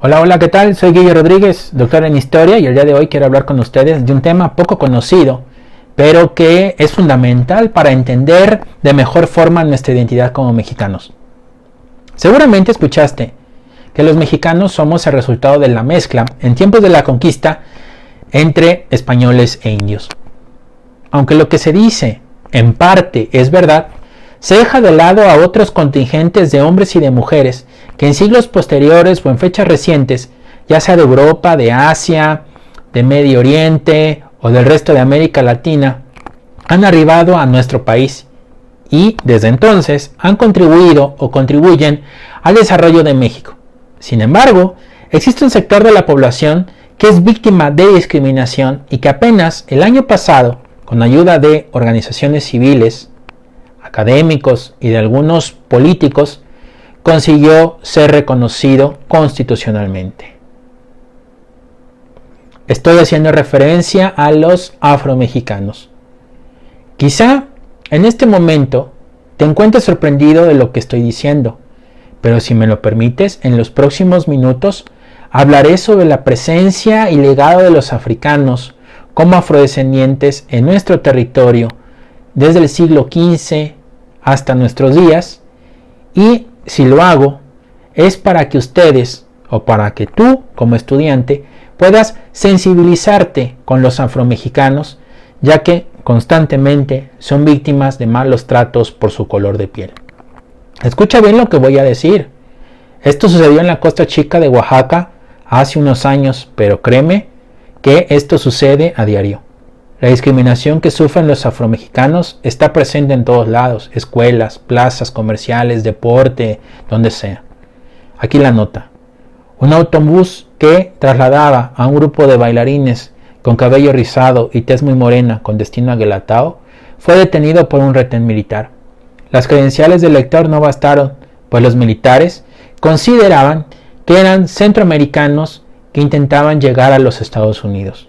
Hola, hola, ¿qué tal? Soy Guillermo Rodríguez, doctor en Historia, y el día de hoy quiero hablar con ustedes de un tema poco conocido, pero que es fundamental para entender de mejor forma nuestra identidad como mexicanos. Seguramente escuchaste que los mexicanos somos el resultado de la mezcla, en tiempos de la conquista, entre españoles e indios. Aunque lo que se dice, en parte, es verdad, se deja de lado a otros contingentes de hombres y de mujeres que en siglos posteriores o en fechas recientes, ya sea de Europa, de Asia, de Medio Oriente o del resto de América Latina, han arribado a nuestro país y desde entonces han contribuido o contribuyen al desarrollo de México. Sin embargo, existe un sector de la población que es víctima de discriminación y que apenas el año pasado, con ayuda de organizaciones civiles, académicos y de algunos políticos, consiguió ser reconocido constitucionalmente. Estoy haciendo referencia a los afromexicanos. Quizá en este momento te encuentres sorprendido de lo que estoy diciendo, pero si me lo permites, en los próximos minutos hablaré sobre la presencia y legado de los africanos como afrodescendientes en nuestro territorio desde el siglo XV hasta nuestros días, y si lo hago es para que ustedes o para que tú como estudiante puedas sensibilizarte con los afromexicanos, ya que constantemente son víctimas de malos tratos por su color de piel. Escucha bien lo que voy a decir. Esto sucedió en la Costa Chica de Oaxaca hace unos años, pero créeme que esto sucede a diario. La discriminación que sufren los afromexicanos está presente en todos lados, escuelas, plazas comerciales, deporte, donde sea. Aquí la nota. Un autobús que trasladaba a un grupo de bailarines con cabello rizado y tez muy morena con destino a Guelatao fue detenido por un retén militar. Las credenciales del lector no bastaron, pues los militares consideraban que eran centroamericanos que intentaban llegar a los Estados Unidos.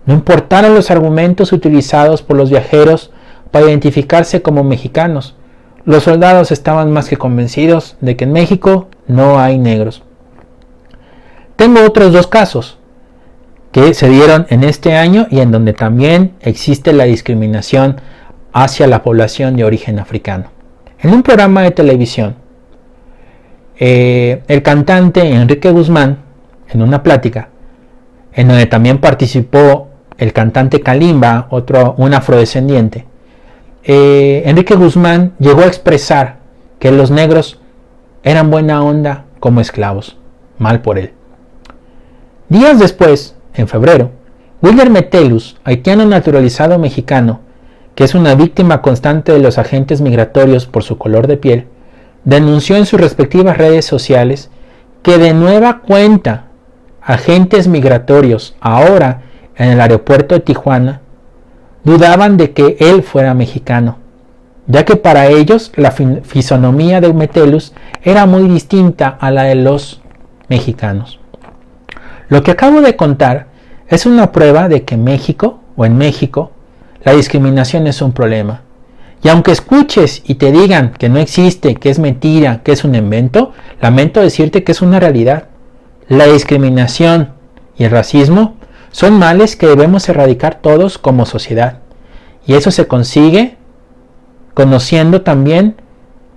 No importaron los argumentos utilizados por los viajeros para identificarse como mexicanos. Los soldados estaban más que convencidos de que en México no hay negros. Tengo otros dos casos que se dieron en este año y en donde también existe la discriminación hacia la población de origen africano. En un programa de televisión, el cantante Enrique Guzmán, en una plática, en donde también participó el cantante Kalimba, un afrodescendiente, Enrique Guzmán llegó a expresar que los negros eran buena onda como esclavos. Mal por él. Días después, en febrero, William Metellus, haitiano naturalizado mexicano, que es una víctima constante de los agentes migratorios por su color de piel, denunció en sus respectivas redes sociales que de nueva cuenta agentes migratorios, ahora en el aeropuerto de Tijuana, dudaban de que él fuera mexicano, ya que para ellos la fisonomía de Metellus era muy distinta a la de los mexicanos. Lo que acabo de contar es una prueba de que en México, la discriminación es un problema. Y aunque escuches y te digan que no existe, que es mentira, que es un invento, lamento decirte que es una realidad. La discriminación y el racismo son males que debemos erradicar todos como sociedad. Y eso se consigue conociendo también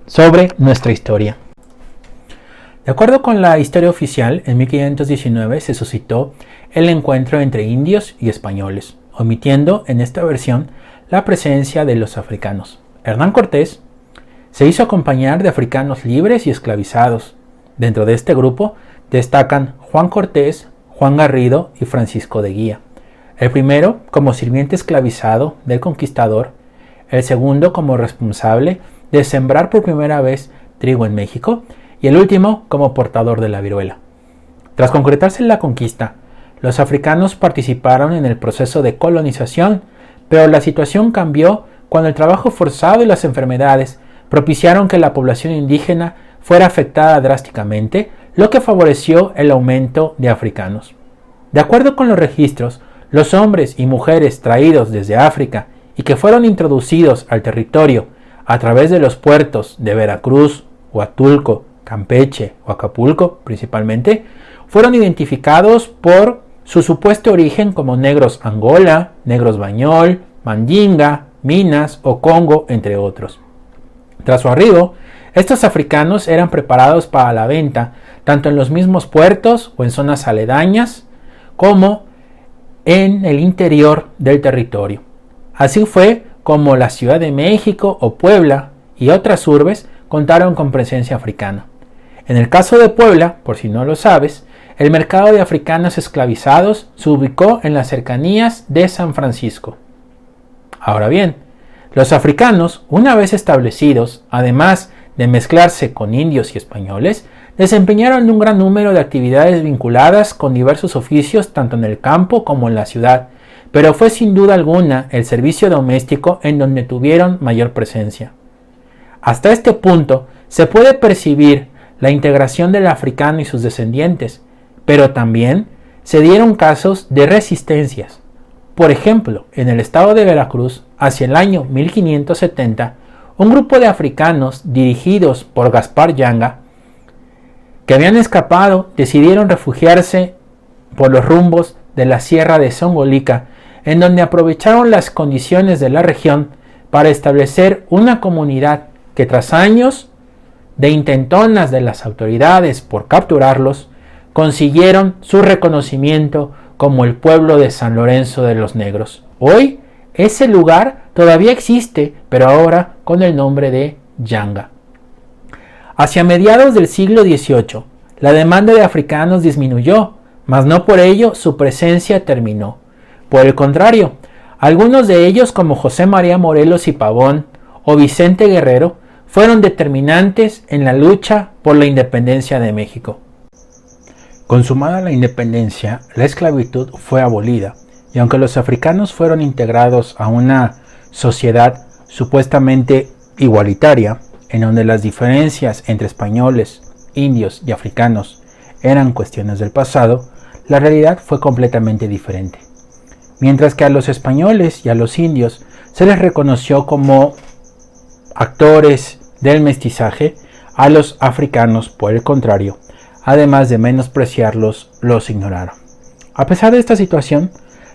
sobre nuestra historia. De acuerdo con la historia oficial, en 1519 se suscitó el encuentro entre indios y españoles, omitiendo en esta versión la presencia de los africanos. Hernán Cortés se hizo acompañar de africanos libres y esclavizados. Dentro de este grupo destacan Juan Cortés, Juan Garrido y Francisco de Guía. El primero como sirviente esclavizado del conquistador, el segundo como responsable de sembrar por primera vez trigo en México y el último como portador de la viruela. Tras concretarse la conquista, los africanos participaron en el proceso de colonización, pero la situación cambió cuando el trabajo forzado y las enfermedades propiciaron que la población indígena fuera afectada drásticamente, lo que favoreció el aumento de africanos. De acuerdo con los registros, los hombres y mujeres traídos desde África y que fueron introducidos al territorio a través de los puertos de Veracruz, Huatulco, Campeche o Acapulco principalmente, fueron identificados por su supuesto origen como negros Angola, negros Bañol, Mandinga, Minas o Congo, entre otros. Tras su arribo, estos africanos eran preparados para la venta, tanto en los mismos puertos o en zonas aledañas, como en el interior del territorio. Así fue como la Ciudad de México o Puebla y otras urbes contaron con presencia africana. En el caso de Puebla, por si no lo sabes, el mercado de africanos esclavizados se ubicó en las cercanías de San Francisco. Ahora bien, los africanos, una vez establecidos, además de mezclarse con indios y españoles, desempeñaron un gran número de actividades vinculadas con diversos oficios tanto en el campo como en la ciudad, pero fue sin duda alguna el servicio doméstico en donde tuvieron mayor presencia. Hasta este punto se puede percibir la integración del africano y sus descendientes, pero también se dieron casos de resistencias. Por ejemplo, en el estado de Veracruz, hacia el año 1570, un grupo de africanos dirigidos por Gaspar Yanga, que habían escapado, decidieron refugiarse por los rumbos de la sierra de Songolica, en donde aprovecharon las condiciones de la región para establecer una comunidad que tras años de intentonas de las autoridades por capturarlos, consiguieron su reconocimiento como el pueblo de San Lorenzo de los Negros. Hoy, ese lugar todavía existe, pero ahora con el nombre de Yanga. Hacia mediados del siglo XVIII, la demanda de africanos disminuyó, mas no por ello su presencia terminó. Por el contrario, algunos de ellos como José María Morelos y Pavón o Vicente Guerrero fueron determinantes en la lucha por la independencia de México. Consumada la independencia, la esclavitud fue abolida, y aunque los africanos fueron integrados a una sociedad supuestamente igualitaria, en donde las diferencias entre españoles, indios y africanos eran cuestiones del pasado, la realidad fue completamente diferente. Mientras que a los españoles y a los indios se les reconoció como actores del mestizaje, a los africanos, por el contrario, además de menospreciarlos, los ignoraron. A pesar de esta situación,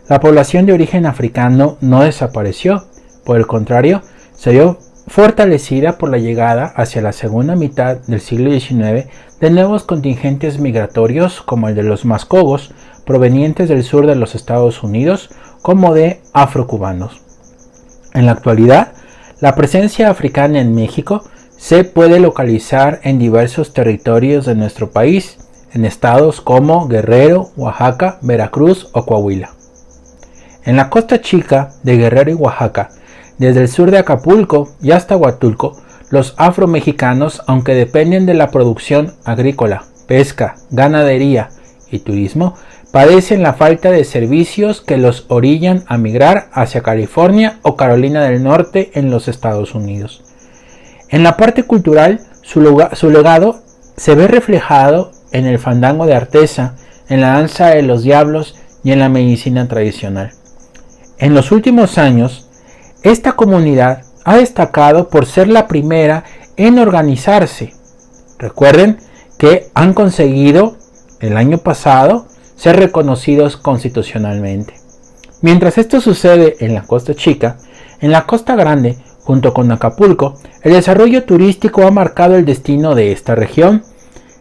la población de origen africano no desapareció, por el contrario, se vio fortalecida por la llegada hacia la segunda mitad del siglo XIX de nuevos contingentes migratorios como el de los mascogos, provenientes del sur de los Estados Unidos, como de afrocubanos. En la actualidad, la presencia africana en México se puede localizar en diversos territorios de nuestro país, en estados como Guerrero, Oaxaca, Veracruz o Coahuila. En la costa chica de Guerrero y Oaxaca, desde el sur de Acapulco y hasta Huatulco, los afromexicanos, aunque dependen de la producción agrícola, pesca, ganadería y turismo, padecen la falta de servicios que los orillan a migrar hacia California o Carolina del Norte en los Estados Unidos. En la parte cultural, su legado se ve reflejado en el fandango de Artesa, en la danza de los diablos y en la medicina tradicional. En los últimos años, esta comunidad ha destacado por ser la primera en organizarse. Recuerden que han conseguido el año pasado ser reconocidos constitucionalmente. Mientras esto sucede en la Costa Chica, en la Costa Grande, junto con Acapulco, el desarrollo turístico ha marcado el destino de esta región,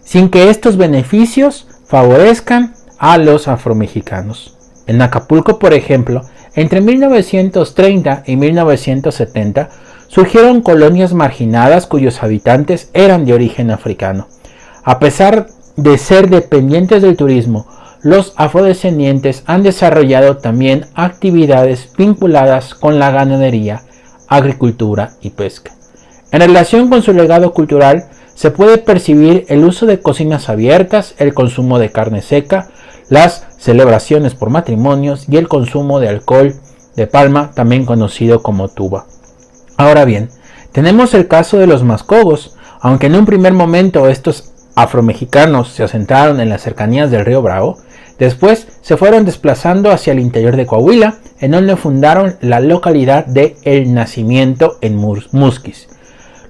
sin que estos beneficios favorezcan a los afromexicanos. En Acapulco, por ejemplo, entre 1930 y 1970 surgieron colonias marginadas cuyos habitantes eran de origen africano. A pesar de ser dependientes del turismo, los afrodescendientes han desarrollado también actividades vinculadas con la ganadería, agricultura y pesca. En relación con su legado cultural, se puede percibir el uso de cocinas abiertas, el consumo de carne seca, las celebraciones por matrimonios y el consumo de alcohol de palma, también conocido como tuba. Ahora bien, tenemos el caso de los mascogos. Aunque en un primer momento estos afromexicanos se asentaron en las cercanías del río Bravo, después se fueron desplazando hacia el interior de Coahuila, en donde fundaron la localidad de El Nacimiento en Musquis.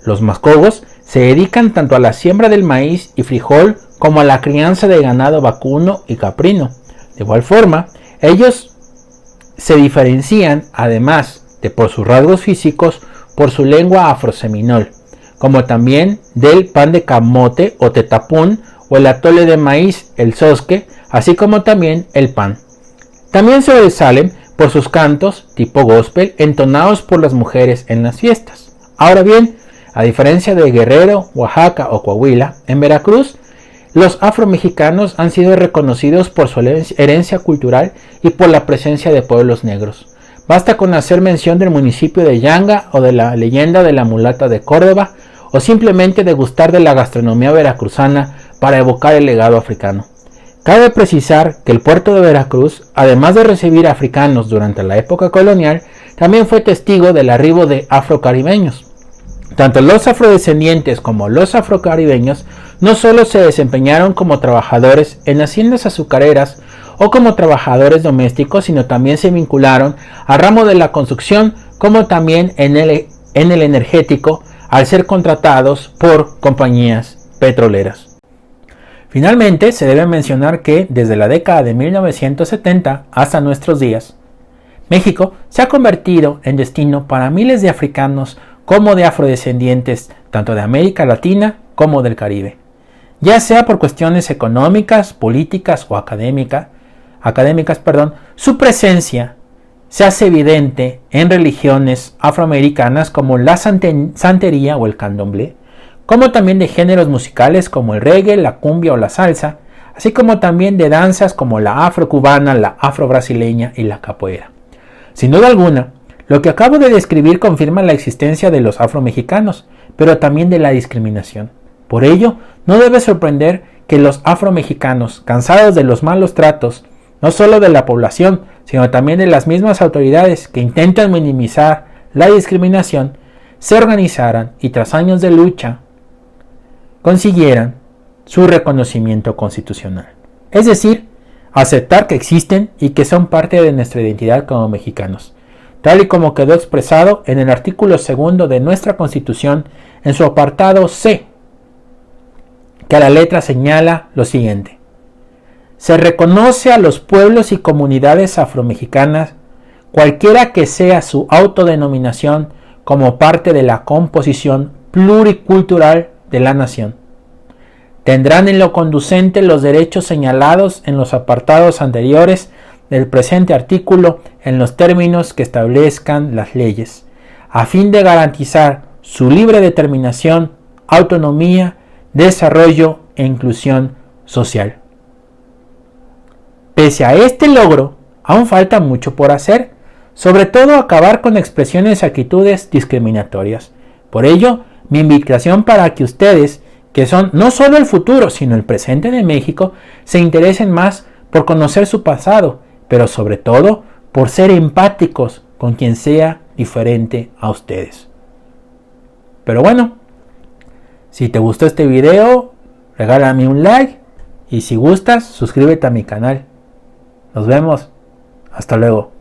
Los mascogos se dedican tanto a la siembra del maíz y frijol como a la crianza de ganado vacuno y caprino. De igual forma, ellos se diferencian, además de por sus rasgos físicos, por su lengua afroseminol, como también del pan de camote o tetapún o el atole de maíz, el sosque, así como también el pan. También sobresalen por sus cantos tipo gospel entonados por las mujeres en las fiestas. Ahora bien, a diferencia de Guerrero, Oaxaca o Coahuila, en Veracruz, los afromexicanos han sido reconocidos por su herencia cultural y por la presencia de pueblos negros. Basta con hacer mención del municipio de Yanga o de la leyenda de la mulata de Córdoba, o simplemente degustar de la gastronomía veracruzana para evocar el legado africano. Cabe precisar que el puerto de Veracruz, además de recibir africanos durante la época colonial, también fue testigo del arribo de afrocaribeños. Tanto los afrodescendientes como los afrocaribeños no solo se desempeñaron como trabajadores en haciendas azucareras o como trabajadores domésticos, sino también se vincularon al ramo de la construcción, como también en el energético, al ser contratados por compañías petroleras. Finalmente, se debe mencionar que desde la década de 1970 hasta nuestros días, México se ha convertido en destino para miles de africanos como de afrodescendientes, tanto de América Latina como del Caribe. Ya sea por cuestiones económicas, políticas o académicas, su presencia se hace evidente en religiones afroamericanas como la santería o el candomblé, como también de géneros musicales como el reggae, la cumbia o la salsa, así como también de danzas como la afrocubana, la afrobrasileña y la capoeira. Sin duda alguna, lo que acabo de describir confirma la existencia de los afromexicanos, pero también de la discriminación. Por ello, no debe sorprender que los afromexicanos, cansados de los malos tratos, no solo de la población, sino también de las mismas autoridades que intentan minimizar la discriminación, se organizaran y tras años de lucha consiguieran su reconocimiento constitucional. Es decir, aceptar que existen y que son parte de nuestra identidad como mexicanos, tal y como quedó expresado en el artículo 2 de nuestra Constitución en su apartado C, que a la letra señala lo siguiente: se reconoce a los pueblos y comunidades afromexicanas, cualquiera que sea su autodenominación, como parte de la composición pluricultural de la nación. Tendrán en lo conducente los derechos señalados en los apartados anteriores del presente artículo en los términos que establezcan las leyes, a fin de garantizar su libre determinación, autonomía, desarrollo e inclusión social. Pese a este logro, aún falta mucho por hacer, sobre todo acabar con expresiones y actitudes discriminatorias. Por ello, mi invitación para que ustedes, que son no solo el futuro, sino el presente de México, se interesen más por conocer su pasado, pero sobre todo por ser empáticos con quien sea diferente a ustedes. Pero bueno, si te gustó este video, regálame un like y si gustas, suscríbete a mi canal. Nos vemos. Hasta luego.